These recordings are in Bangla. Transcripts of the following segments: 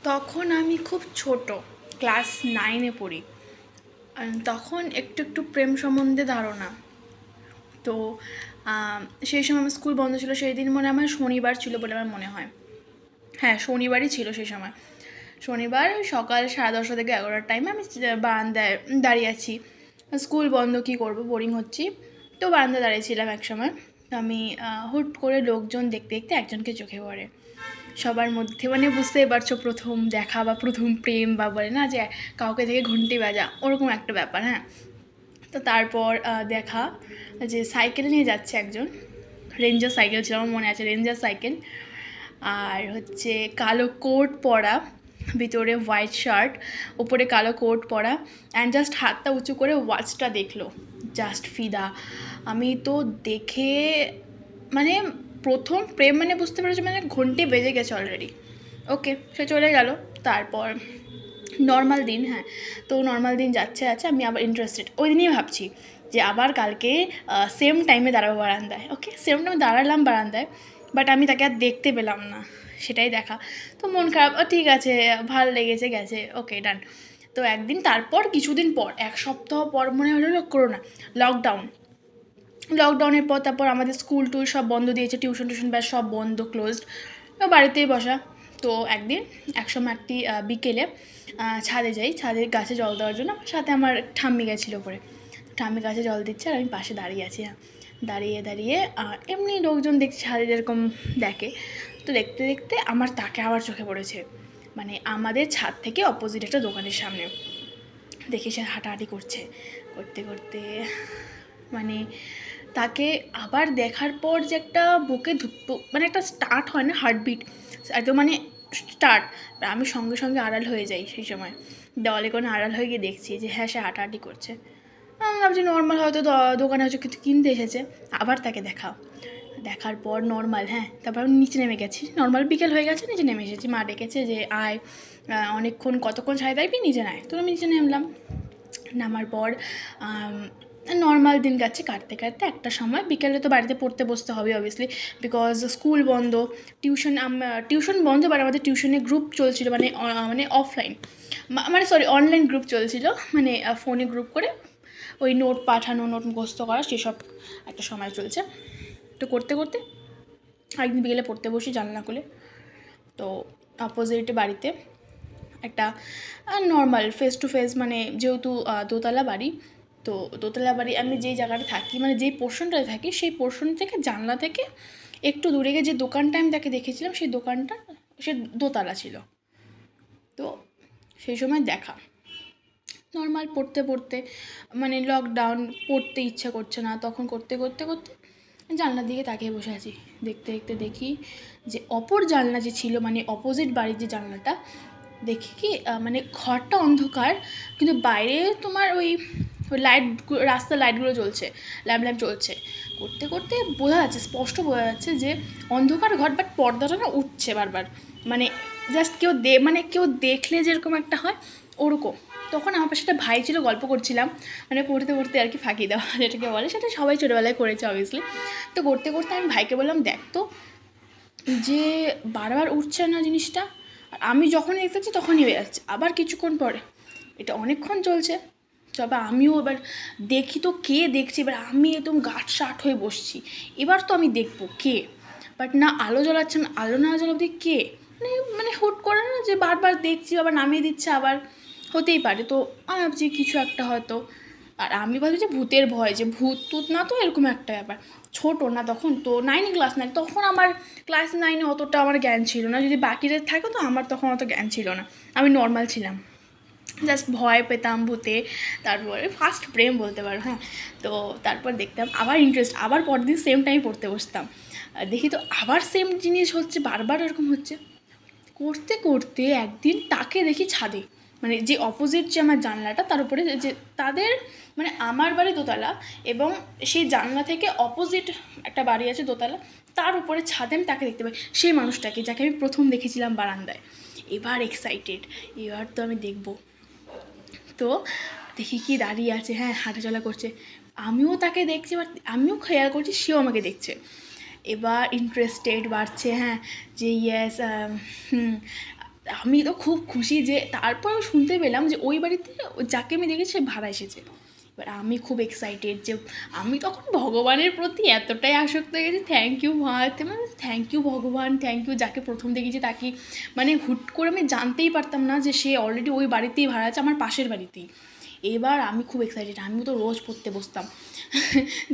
তখন আমি খুব ছোট, ক্লাস 9-এ পড়ি। তখন একটু একটু প্রেম সম্বন্ধে ধারণা। তো সেই সময় আমার স্কুল বন্ধ ছিল, সেই দিন মনে হয় আমার শনিবার ছিল বলে আমার মনে হয়। হ্যাঁ, শনিবারই ছিল সেই সময়। শনিবার সকাল 10:30 থেকে 11টার টাইমে আমি বারান্দায় দাঁড়িয়ে আছি। স্কুল বন্ধ, কী করবো, বোরিং হচ্ছি। তো বারান্দায় দাঁড়িয়েছিলাম এক সময়। তো আমি হুট করে লোকজন দেখতে দেখতে একজনকে চোখে পড়ে সবার মধ্যে। মানে বুঝতেই পারছো, প্রথম দেখা বা প্রথম প্রেম, বা বলে না যে কাউকে থেকে ঘন্টি বাজা, ওরকম একটা ব্যাপার। হ্যাঁ, তো তারপর দেখা যে সাইকেল নিয়ে যাচ্ছে একজন। রেঞ্জার সাইকেল ছিল, আমার মনে আছে, রেঞ্জার সাইকেল। আর হচ্ছে কালো কোট পরা, ভিতরে হোয়াইট শার্ট, ওপরে কালো কোট পরা, অ্যান্ড জাস্ট হাতটা উঁচু করে ওয়াচটা দেখলো। জাস্ট ফিদা। আমি তো দেখে মানে প্রথম প্রেম, মানে বুঝতে পেরেছি, মানে ঘন্টি বেজে গেছে অলরেডি। ওকে, সে চলে গেল। তারপর নর্মাল দিন, হ্যাঁ, তো নর্মাল দিন যাচ্ছে আছে, আমি আবার ইন্টারেস্টেড ওই দিনই ভাবছি যে আবার কালকে সেম টাইমে দাঁড়াবো বারান্দায়। ওকে, সেম টাইমে দাঁড়ালাম বারান্দায়, বাট আমি তাকে আর দেখতে পেলাম না, সেটাই দেখা। তো মন খারাপ, ঠিক আছে, ভালো লেগেছে, গেছে, ওকে, ডান। তো একদিন, তারপর কিছুদিন পর, এক সপ্তাহ পর মনে হলো করোনা, লকডাউনের পর তারপর আমাদের স্কুল টুল সব বন্ধ দিয়েছে, টিউশন ব্যাস সব বন্ধ, ক্লোজড। বাড়িতেই বসা। তো একদিন, একসময় একটি বিকেলে ছাদে যাই, ছাদে গাছে জল দেওয়ার জন্য। আমার সাথে আমার ঠাম্মি গেছিলো ওপরে। ঠাম্মি গাছে জল দিচ্ছে আর আমি পাশে দাঁড়িয়ে আছি। হ্যাঁ, দাঁড়িয়ে দাঁড়িয়ে এমনি লোকজন দেখছি ছাদে যেরকম দেখে। তো দেখতে দেখতে আমার তাকে আবার চোখে পড়েছে, মানে আমাদের ছাদ থেকে অপোজিট একটা দোকানের সামনে। দেখি সে হাঁটাহাঁটি করছে, করতে করতে মানে তাকে আবার দেখার পর যে একটা বুকে মানে একটা স্টার্ট হয় না, হার্টবিট, একদম মানে স্টার্ট। আমি সঙ্গে সঙ্গে আড়াল হয়ে যাই সেই সময়, দেওয়ালে কোনো আড়াল হয়ে গিয়ে দেখছি যে হ্যাঁ, সে হাঁটাহাঁটি করছে। আমি ভাবছি নর্মাল, হয়তো দোকানে হয়তো কিছু কিনতে এসেছে। আবার তাকে দেখার পর নর্মাল, হ্যাঁ, তারপর আমি নিচে নেমে গেছি। নর্মাল বিকেল হয়ে গেছে, নিচে নেমে এসেছি। মা ডেকেছে যে আয়, অনেকক্ষণ কতক্ষণ ছাড়ে থাকবি, নিচে নেয়। তো আমি নিচে নামলাম। নামার পর নর্মাল দিন কাটতে কাটতে একটা সময় বিকেলে তো বাড়িতে পড়তে বসতে হবে অবভিয়াসলি, বিকজ স্কুল বন্ধ, টিউশন বন্ধ, বাট আমাদের টিউশনে গ্রুপ চলছিল, মানে মানে অফলাইন, মানে সরি, অনলাইন গ্রুপ চলছিল, মানে ফোনে গ্রুপ করে ওই নোট পাঠানো, নোট মুখস্থ করা, সেসব একটা সময় চলছে। তো করতে করতে একদিন বিকেলে পড়তে বসি জানলা খুলে। তো অপোজিটে বাড়িতে একটা নর্মাল ফেস টু ফেস, মানে যেহেতু দোতলা বাড়ি, তো দোতলা বাড়ি আমি যেই জায়গাটা থাকি, মানে যেই পোর্শনটায় থাকি, সেই পোর্শন থেকে জানলা থেকে একটু দূরে গিয়ে যে দোকানটা আমি তাকে দেখেছিলাম, সেই দোকানটা সে দোতলা ছিল। তো সেই সময় দেখা, নর্মাল পড়তে পড়তে, মানে লকডাউন, পড়তে ইচ্ছা করছে না তখন, করতে করতে করতে জানলার দিকে তাকিয়ে বসে আছি। দেখতে দেখতে দেখি যে অপর জানলা যে ছিল, মানে অপোজিট বাড়ির যে জানলাটা, দেখি কি মানে ঘরটা অন্ধকার, কিন্তু বাইরে তোমার ওই লাইট, রাস্তার লাইটগুলো জ্বলছে, ল্যাম্প চলছে। করতে করতে বোঝা যাচ্ছে, স্পষ্ট বোঝা যাচ্ছে যে অন্ধকার ঘর, বাট পর্দাটা না উঠছে বারবার, মানে জাস্ট মানে কেউ দেখলে যেরকম একটা হয়, ওরকম। তখন আমার পাশে একটা ভাই ছিল, গল্প করছিলাম, মানে পড়তে পড়তে আর কি ফাঁকি দেওয়া যেটাকে বলে, সেটা সবাই ছোটোবেলায় করেছে অবভিয়াসলি। তো করতে করতে আমি ভাইকে বললাম, দেখ তো, যে বারবার উঠছে না জিনিসটা, আর আমি যখনই দেখতেছি তখনই হয়ে যাচ্ছে, আবার কিছুক্ষণ পরে, এটা অনেকক্ষণ চলছে। তবে আমিও এবার দেখি তো কে দেখছি, এবার আমি একদম গাঁট হয়ে বসছি, এবার তো আমি দেখবো কে, বাট না আলো জ্বলাচ্ছে, না আলো না জ্বলাতে কে, মানে হুট করে না যে বারবার দেখছি, আবার নামিয়ে দিচ্ছে, আবার হতেই পারে। তো আমি ভাবছি কিছু একটা হয়তো, আর আমি ভাবছি যে ভূতের ভয়, যে ভূত টুত না তো, এরকম একটা ব্যাপার। ছোটো না তখন, তো 9 ক্লাস 9, তখন আমার ক্লাস 9-এ অতটা আমার জ্ঞান ছিল না, যদি বাকিদের থাকে তো আমার তখন অত জ্ঞান ছিল না, আমি নর্মাল ছিলাম, জাস্ট ভয় পেতাম ভূতে। তারপরে ফার্স্ট প্রেম বলতে পারো, হ্যাঁ। তো তারপর দেখতাম আবার ইন্টারেস্ট, আবার পরের দিন সেম টাইম পড়তে বসতাম, দেখি তো আবার সেম জিনিস হচ্ছে, বারবার এরকম হচ্ছে। করতে করতে একদিন তাকে দেখি ছাদে, মানে যে অপোজিট যে আমার জানলাটা, তার উপরে যে তাদের, মানে আমার বাড়ি দোতলা, এবং সেই জানলা থেকে অপোজিট একটা বাড়ি আছে দোতলা, তার উপরে ছাদে আমি তাকে দেখতে পাই, সেই মানুষটাকে যাকে আমি প্রথম দেখেছিলাম বারান্দায়। এবার এক্সাইটেড, এবার তো আমি দেখবো। তো দেখি কি দাঁড়িয়ে আছে, হ্যাঁ, হাঁটাচলা করছে, আমিও তাকে দেখছি, বাট আমিও খেয়াল করছি সেও আমাকে দেখছে। এবার ইন্টারেস্টেড বাড়ছে, হ্যাঁ, যে ইয়েস, আমি তো খুব খুশি যে তারপরেও শুনতে পেলাম যে ওই বাড়িতে যাকে আমি দেখেছি সে ভাড়া এসেছে। এবার আমি খুব এক্সাইটেড যে আমি তখন ভগবানের প্রতি এতটাই আসক্ত হয়ে গেছি, থ্যাংক ইউ মানে থ্যাংক ইউ ভগবান, থ্যাংক ইউ যাকে প্রথম দেখেছি তাকে। মানে হুট করে আমি জানতেই পারতাম না যে সে অলরেডি ওই বাড়িতেই ভাড়া আছে, আমার পাশের বাড়িতেই। এবার আমি খুব এক্সাইটেড, আমিও তো রোজ পড়তে বসতাম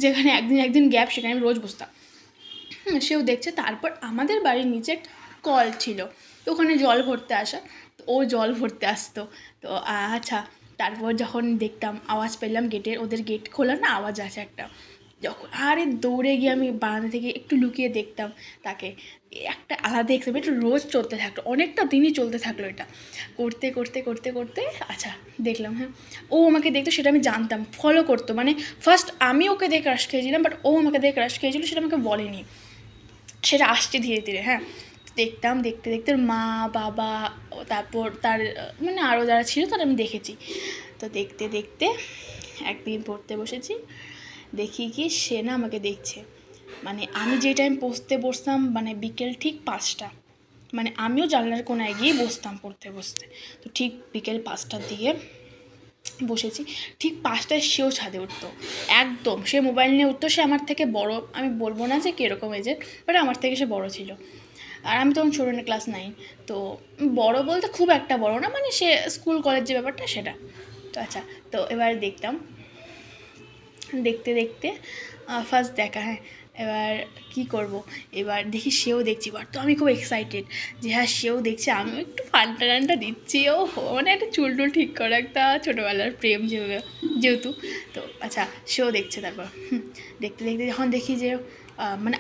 যেখানে একদিন গ্যাপ সেখানে আমি রোজ বসতাম। সেও দেখছে। তারপর আমাদের বাড়ির নিচে একটা কল ছিল, তো ওখানে জল ভরতে আসা, তো ও জল ভরতে আসতো। তো আচ্ছা, তারপর যখন দেখতাম আওয়াজ পেলাম গেটের, ওদের গেট খোলার না আওয়াজ আছে একটা, যখন আরে দৌড়ে গিয়ে আমি বারান্দা থেকে একটু লুকিয়ে দেখতাম তাকে। একটা আলাদা এক্সাইটমেন্ট রোজ চলতে থাকলো, অনেকটা দিনই চলতে থাকলো এটা। করতে করতে করতে করতে আচ্ছা দেখলাম, হ্যাঁ ও আমাকে দেখতো সেটা আমি জানতাম, ফলো করতো। মানে ফার্স্ট আমি ওকে দেখে ক্রাশ খেয়েছিলাম, বাট ও আমাকে দেখে ক্রাশ খেয়েছিল সেটা আমাকে বলেনি, সেটা আসছে ধীরে ধীরে। হ্যাঁ, দেখতাম, দেখতে দেখতে মা বাবা তারপর তার মানে আরও যারা ছিল তারা আমি দেখেছি। তো দেখতে দেখতে একদিন পড়তে বসেছি, দেখি কি সে না আমাকে দেখছে। মানে আমি যে টাইম পড়তে বসতাম মানে বিকেল ঠিক 5টা, মানে আমিও জানলার কোনায় গিয়ে বসতাম পড়তে বসতে। তো ঠিক বিকেল 5টার দিকে বসেছি, ঠিক 5টায় সেও ছাদে উঠতো। একদম সে মোবাইল নিয়ে উঠতো, সে আমার থেকে বড়, আমি বলবো না যে কীরকম এজের, বাট আমার থেকে সে বড় ছিল। আর আমি তখন ছোটো না, ক্লাস 9। তো বড় বলতে খুব একটা বড় না, মানে সে স্কুল কলেজ যে ব্যাপারটা সেটা। তো আচ্ছা, তো এবার দেখতাম, দেখতে দেখতে ফার্স্ট দেখা, হ্যাঁ এবার কী করব, এবার দেখি সেও দেখছি, এবার তো আমি খুব এক্সাইটেড যে হ্যাঁ সেও দেখছে, আমিও একটু ফান্টা টান্টা দিচ্ছি। ও মানে একটা চুল টুল ঠিক করা, একটা ছোটোবেলার প্রেম যেহেতু। তো আচ্ছা, সেও দেখছে। তারপর দেখতে দেখতে যখন দেখি যে মানে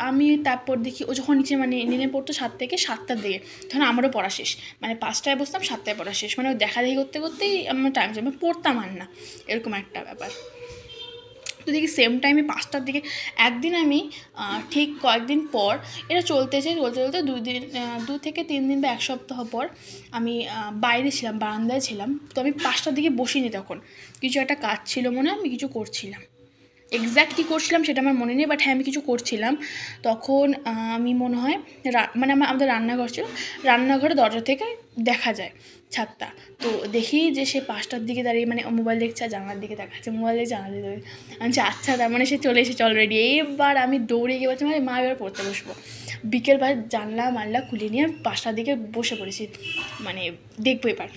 আমি তারপর দেখি ও যখন নিচে মানে নেমে পড়তো 7 থেকে 7টার দিকে, তখন আমারও পড়া শেষ। মানে 5টায় বসতাম, 7টায় পড়া শেষ, মানে দেখা দেখি করতে করতেই আমার টাইম যাবে, পড়তাম আর না, এরকম একটা ব্যাপার। তো দেখি সেম টাইমে 5টার দিকে একদিন আমি ঠিক কয়েকদিন পর, এটা চলতেছে চলতে চলতে 2 থেকে 3 দিন বা 1 সপ্তাহ পর আমি বাইরে ছিলাম, বারান্দায় ছিলাম। তো আমি 5টার দিকে বসিনি, তখন কিছু একটা কাজ ছিল মনে হয়, আমি কিছু করছিলাম। এক্স্যাক্ট কী করছিলাম সেটা আমার মনে নেই, বাট হ্যাঁ আমি কিছু করছিলাম। তখন আমি মনে হয় মানে আমাদের রান্নাঘর ছিল, রান্নাঘরের দরজা থেকে দেখা যায় ছাদটা। তো দেখি যে সে 5টার দিকে দাঁড়িয়ে মানে মোবাইল দেখছে আর জানলার দিকে দেখাচ্ছে, মোবাইল দেখে জানলার দিকে আমি আচ্ছা তার মানে সে চলে এসেছে অলরেডি। এবার আমি দৌড়ে গিয়ে বলছি মানে মা এবার পড়তে বসবো। বিকেলবার জানলা মাল্লা খুলে নিয়ে 5টার দিকে বসে পড়েছি, মানে দেখবো এবার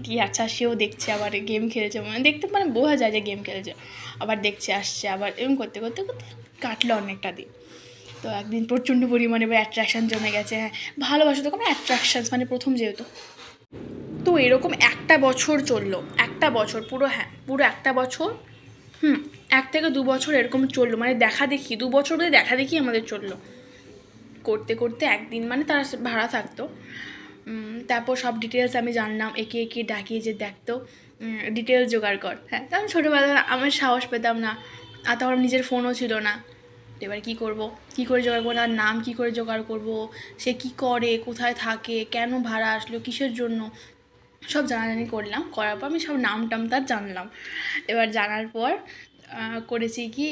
কি। আচ্ছা, সেও দেখছে, আবার গেম খেলেছে, মানে দেখতে মানে বোঝা যায় যে গেম খেলেছে, আবার দেখছে আসছে, আবার এরকম করতে করতে করতে কাটলো অনেকটা দিন। তো একদিন প্রচণ্ড পরিমাণে এবার অ্যাট্রাকশান জমে গেছে। হ্যাঁ, ভালোবাসা তো কোনো অ্যাট্রাকশানস, মানে প্রথম যেহেতু। তো এরকম 1টা বছর চললো, 1টা বছর পুরো, হ্যাঁ পুরো 1টা বছর। 1 থেকে 2 বছর এরকম চললো, মানে দেখা দেখি 2 বছর ধরে দেখা দেখি আমাদের চললো। করতে করতে একদিন মানে তারা ভাড়া থাকতো, তারপর সব ডিটেলস আমি জানলাম, একে একে ডাকিয়ে যে দেখতো ডিটেলস জোগাড় কর। হ্যাঁ, তখন ছোটোবেলায় আমার সাহস পেতাম না, আর তখন নিজের ফোনও ছিল না। এবার কী করবো, কী করে জোগাড় করবো, তার নাম কী করে জোগাড় করবো, সে কী করে, কোথায় থাকে, কেন ভাড়া আসলো, কিসের জন্য, সব জানাজানি করলাম। করার পর আমি সব নাম টাম তার জানলাম। এবার জানার পর করেছি কি,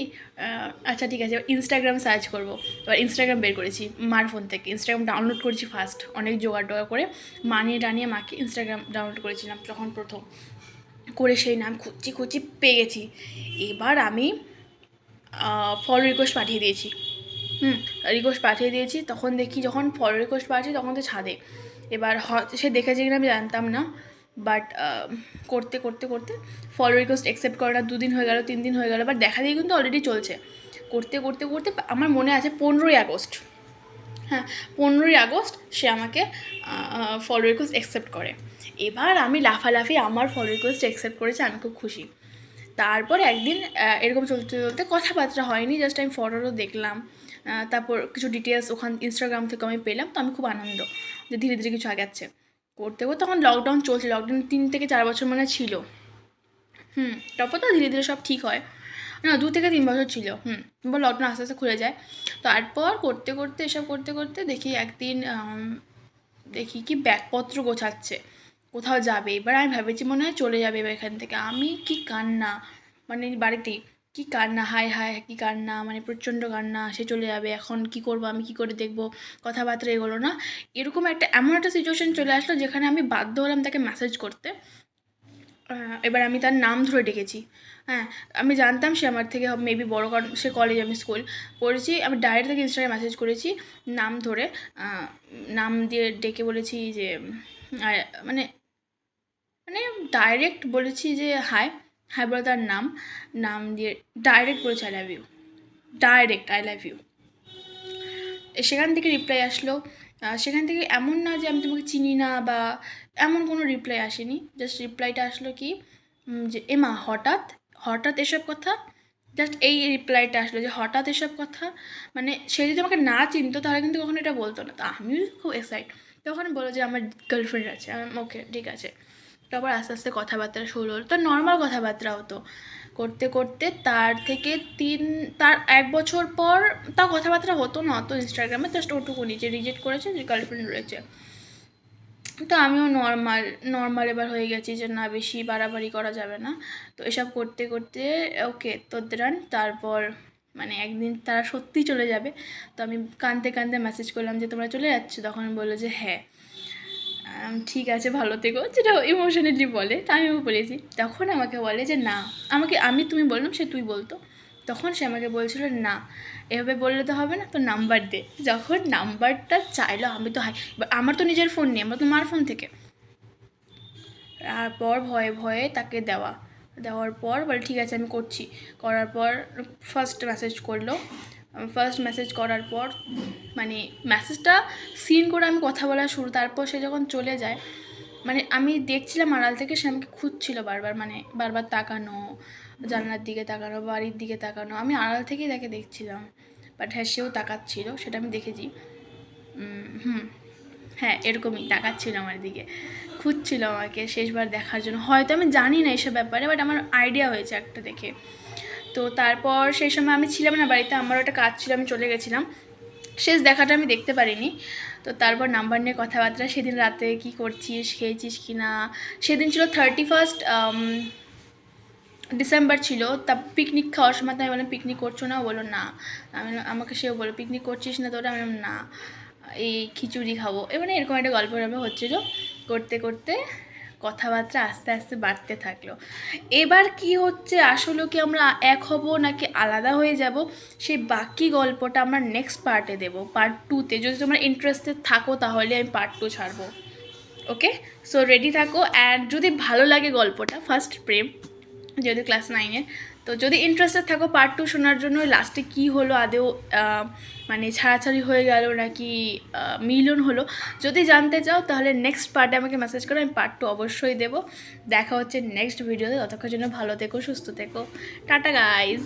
আচ্ছা ঠিক আছে ইনস্টাগ্রাম সার্চ করবো। এবার ইনস্টাগ্রাম বের করেছি মার ফোন থেকে, ইনস্টাগ্রাম ডাউনলোড করেছি ফার্স্ট, অনেক জোগাড় টোগাড় করে মানিয়ে টানিয়ে মাকে ইনস্টাগ্রাম ডাউনলোড করেছিলাম তখন প্রথম করে। সেই নাম খুঁজছি পেয়ে গেছি। এবার আমি ফলো রিকোয়েস্ট পাঠিয়ে দিয়েছি, রিকোয়েস্ট পাঠিয়ে দিয়েছি। তখন দেখি যখন ফলো রিকোয়েস্ট পাঠিয়েছি তখন তো ছাদে। এবার হয়তো সে দেখেছে কিনা আমি জানতাম না, বাট করতে করতে করতে ফলো রিকোয়েস্ট অ্যাকসেপ্ট করাটা 2 দিন হয়ে গেল, 3 দিন হয়ে গেল, বাট দেখা দিয়ে কিন্তু অলরেডি চলছে। করতে করতে করতে আমার মনে আছে 15ই আগস্ট, হ্যাঁ 15ই আগস্ট সে আমাকে ফলো রিকোয়েস্ট অ্যাকসেপ্ট করে। এবার আমি লাফালাফি, আমার ফলো রিকোয়েস্ট অ্যাকসেপ্ট করেছে, আমি খুব খুশি। তারপর একদিন এরকম চলতে চলতে কথাবার্তা হয়নি, জাস্ট আমি ফটোটা দেখলাম, তারপর কিছু ডিটেলস ওখান ইনস্টাগ্রাম থেকে আমি পেলাম। তো আমি খুব আনন্দ যে ধীরে ধীরে কিছু আগাচ্ছে। করতে করতে তখন লকডাউন চলছে, লকডাউন 3 থেকে 4 বছর মানে ছিল। তারপর তো ধীরে ধীরে সব ঠিক হয়, না 2 থেকে 3 বছর ছিল। এবার লকডাউন আস্তে আস্তে খুলে যায়। তারপর করতে করতে এসব করতে করতে দেখি একদিন দেখি কি ব্যাগপত্র গোছাচ্ছে, কোথাও যাবে। এবার আমি ভেবেছি মনে হয় চলে যাবে এবার এখান থেকে। আমি কি কান্না, মানে বাড়িতেই কি কান্না, হায় হায় কি কান্না, মানে প্রচণ্ড কান্না, সে চলে যাবে, এখন কি করব, আমি কি করে দেখব, কথাবার্তা এগোলো না। এরকম এমন একটা সিচুয়েশন চলে আসলো যেখানে আমি বাধ্য হলাম তাকে মেসেজ করতে। এবার আমি তার নাম ধরে ডেকেছি। হ্যাঁ, আমি জানতাম সে আমার থেকে মেবি বড়, কারণ সে কলেজ, আমি স্কুল পড়েছি। আমি ডাইরেক্ট তাকে ইনস্টাগ্রামে মেসেজ করেছি নাম ধরে, নাম দিয়ে ডেকে বলেছি যে মানে মানে ডাইরেক্ট বলেছি যে হাই, হাই বলে তার নাম, নাম দিয়ে ডাইরেক্ট বলেছি I love you, direct I love you. সেখান থেকে রিপ্লাই আসলো। সেখান থেকে এমন না যে আমি তোমাকে চিনি না বা এমন কোনো রিপ্লাই আসেনি, জাস্ট রিপ্লাইটা আসলো কি যে এমা হঠাৎ, হঠাৎ এসব কথা, জাস্ট এই রিপ্লাইটা আসলো যে হঠাৎ এসব কথা। মানে সে যদি আমাকে না চিনতো তাহলে কিন্তু কখনো এটা বলতো না। তো আমিও খুব এক্সাইট, তখন বলো যে আমার গার্লফ্রেন্ড আছে। ওকে ঠিক আছে। তারপর আস্তে আস্তে কথাবার্তা শুরু হলো, তো নর্মাল কথাবার্তা হতো, করতে করতে তার 1 বছর পর তার কথাবার্তা হতো না অত ইনস্টাগ্রামে, জাস্ট ওটুকুনি যে রিজেক্ট করেছে, যে গার্লফ্রেন্ড রয়েছে। তো আমিও নর্মাল এবার হয়ে গেছি যে না, বেশি বাড়াবাড়ি করা যাবে না। তো এসব করতে করতে ওকে তোদের তারপর মানে একদিন তারা সত্যিই চলে যাবে। তো আমি কাঁদতে কাঁদতে মেসেজ করলাম যে তোমরা চলে যাচ্ছ, তখন বললো যে হ্যাঁ। ঠিক আছে, ভালো থেকো, যেটা ইমোশনালি বলে, তা আমিও বলেছি। তখন আমাকে বলে যে না, তুমি বললাম, সে তুই বলতো। তখন সে আমাকে বলছিল না, এভাবে বললে তো হবে না, তো নাম্বার দে। যখন নাম্বারটা চাইলো, আমি তো এবার আমার তো নিজের ফোন নেই, আমার তো মার ফোন থেকে। তারপর ভয়ে ভয়ে তাকে দেওয়ার পর বলে ঠিক আছে আমি করছি। করার পর ফার্স্ট মেসেজ করার পর মানে মেসেজটা সিন করে আমি কথা বলা শুরু। তারপর সে যখন চলে যায়, মানে আমি দেখছিলাম আড়াল থেকে, সে আমাকে খুঁজছিল বারবার, মানে বারবার তাকানো, জানলার দিকে তাকানো, বাড়ির দিকে তাকানো, আমি আড়াল থেকেই তাকে দেখছিলাম। বাট হ্যাঁ, সেও তাকাচ্ছিল, সেটা আমি দেখেছি। হ্যাঁ, এরকমই তাকাচ্ছিল আমার দিকে, খুঁজছিল আমাকে শেষবার দেখার জন্য। হয়তো আমি জানি না এসব ব্যাপারে, বাট আমার আইডিয়া হয়েছে একটা দেখে। তো তারপর সেই সময় আমি ছিলাম না বাড়িতে, আমারও একটা কাজ ছিল, আমি চলে গেছিলাম, শেষ দেখাটা আমি দেখতে পারিনি। তো তারপর নাম্বার নিয়ে কথাবার্তা, সেদিন রাতে কি করছিস, খেয়েছিস কি না। সেদিন ছিল 31 ডিসেম্বর ছিল। তা পিকনিক খাওয়ার সময় তো আমি বললাম পিকনিক করছো না, বলো না। আমাকে সেও বলো পিকনিক করছিস না তোরা, আমি না, এই খিচুড়ি খাবো। এবারে এরকম একটা গল্প হচ্ছিলো, করতে করতে কথাবার্তা আস্তে আস্তে বাড়তে থাকলো। এবার কি হচ্ছে, আসলে কি আমরা এক হব নাকি আলাদা হয়ে যাব, সেই বাকি গল্পটা আমরা নেক্সট পার্টে দেবো, পার্ট 2তে। যদি তোমরা ইন্টারেস্টেড থাকো তাহলে আমি পার্ট 2 ছাড়বো। ওকে, সো রেডি থাকো। অ্যান্ড যদি ভালো লাগে গল্পটা, ফার্স্ট প্রেম যেহেতু ক্লাস 9-এ, তো যদি ইন্টারেস্টেড থাকো পার্ট 2 শোনার জন্য, লাস্টে কী হলো আদেও, মানে ছাড়াছাড়ি হয়ে গেল নাকি মিলন হলো, যদি জানতে চাও তাহলে নেক্সট পার্টে আমাকে মেসেজ করো, আমি পার্ট 2 অবশ্যই দেবো। দেখা হচ্ছে নেক্সট ভিডিওতে, ততক্ষণ জন্য ভালো থেকো, সুস্থ থেকো, টাটা গাইজ।